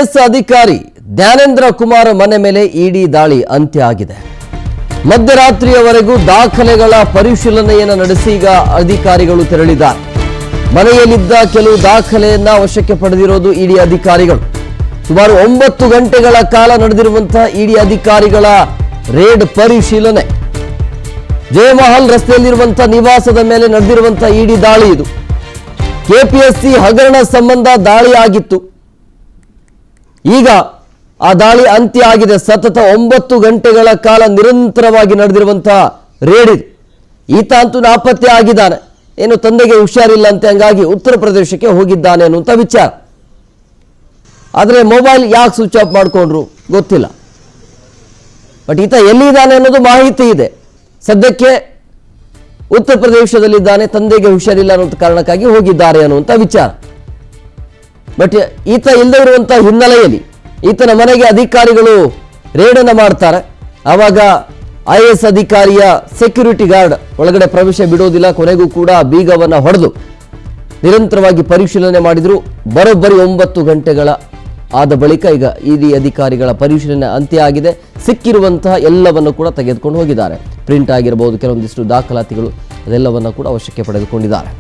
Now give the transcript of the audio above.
IAS ಅಧಿಕಾರಿ ಜ್ಞಾನೇಂದ್ರ ಕುಮಾರ್ ಮನೆ ಮೇಲೆ ಇಡಿ ದಾಳಿ ಅಂತ್ಯ ಆಗಿದೆ. ಮಧ್ಯರಾತ್ರಿಯವರೆಗೂ ದಾಖಲೆಗಳ ಪರಿಶೀಲನೆಯನ್ನು ನಡೆಸಿ ಈಗ ಅಧಿಕಾರಿಗಳು ತೆರಳಿದ್ದಾರೆ. ಮನೆಯಲ್ಲಿದ್ದ ಕೆಲವು ದಾಖಲೆಯನ್ನ ವಶಕ್ಕೆ ಪಡೆದಿರೋದು ಇಡಿ ಅಧಿಕಾರಿಗಳು. ಸುಮಾರು 9 ಗಂಟೆಗಳ ಕಾಲ ನಡೆದಿರುವಂತಹ ಇಡಿ ಅಧಿಕಾರಿಗಳ ರೇಡ್ ಪರಿಶೀಲನೆ. ಜಯಮಹಲ್ ರಸ್ತೆಯಲ್ಲಿರುವಂತಹ ನಿವಾಸದ ಮೇಲೆ ನಡೆದಿರುವಂತಹ ಇಡಿ ದಾಳಿ ಇದು. ಕೆಪಿಎಸ್ಸಿ ಹಗರಣ ಸಂಬಂಧ ದಾಳಿ ಆಗಿತ್ತು. ಈಗ ಆ ದಾಳಿ ಅಂತ್ಯ ಆಗಿದೆ. ಸತತ 9 ಗಂಟೆಗಳ ಕಾಲ ನಿರಂತರವಾಗಿ ನಡೆದಿರುವಂತಹ ರೇಡ್ ಇದು. ಈತ ಅಂತೂ ನಾಪತ್ತೆ ಆಗಿದ್ದಾನೆ. ಏನು ತಂದೆಗೆ ಹುಷಾರಿಲ್ಲ ಅಂತೆ, ಹಂಗಾಗಿ ಉತ್ತರ ಪ್ರದೇಶಕ್ಕೆ ಹೋಗಿದ್ದಾನೆ ಅನ್ನುವಂಥ ವಿಚಾರ. ಆದರೆ ಮೊಬೈಲ್ ಯಾಕೆ ಸ್ವಿಚ್ ಆಫ್ ಮಾಡಿಕೊಂಡ್ರು ಗೊತ್ತಿಲ್ಲ. ಬಟ್ ಈತ ಎಲ್ಲಿದ್ದಾನೆ ಅನ್ನೋದು ಮಾಹಿತಿ ಇದೆ. ಸದ್ಯಕ್ಕೆ ಉತ್ತರ ಪ್ರದೇಶದಲ್ಲಿದ್ದಾನೆ, ತಂದೆಗೆ ಹುಷಾರಿಲ್ಲ ಅನ್ನೋ ಕಾರಣಕ್ಕಾಗಿ ಹೋಗಿದ್ದಾರೆ ಅನ್ನುವಂಥ ವಿಚಾರ. ಬಟ್ ಈತ ಇಲ್ಲದೆ ಇರುವಂಥ ಹಿನ್ನೆಲೆಯಲ್ಲಿ ಈತನ ಮನೆಗೆ ಅಧಿಕಾರಿಗಳು ರೇಡನ್ನು ಮಾಡ್ತಾರೆ. ಆವಾಗ IAS ಅಧಿಕಾರಿಯ ಸೆಕ್ಯೂರಿಟಿ ಗಾರ್ಡ್ ಒಳಗಡೆ ಪ್ರವೇಶ ಬಿಡೋದಿಲ್ಲ. ಕೊನೆಗೂ ಕೂಡ ಬೀಗವನ್ನು ಹೊಡೆದು ನಿರಂತರವಾಗಿ ಪರಿಶೀಲನೆ ಮಾಡಿದ್ರು. ಬರೋಬ್ಬರಿ 9 ಗಂಟೆಗಳ ಆದ ಬಳಿಕ ಈಗ ಇಡಿ ಅಧಿಕಾರಿಗಳ ಪರಿಶೀಲನೆ ಅಂತ್ಯ ಆಗಿದೆ. ಸಿಕ್ಕಿರುವಂತಹ ಎಲ್ಲವನ್ನು ಕೂಡ ತೆಗೆದುಕೊಂಡು ಹೋಗಿದ್ದಾರೆ. ಪ್ರಿಂಟ್ ಆಗಿರಬಹುದು, ಕೆಲವೊಂದಿಷ್ಟು ದಾಖಲಾತಿಗಳು ಅದೆಲ್ಲವನ್ನು ಕೂಡ ವಶಕ್ಕೆ ಪಡೆದುಕೊಂಡಿದ್ದಾರೆ.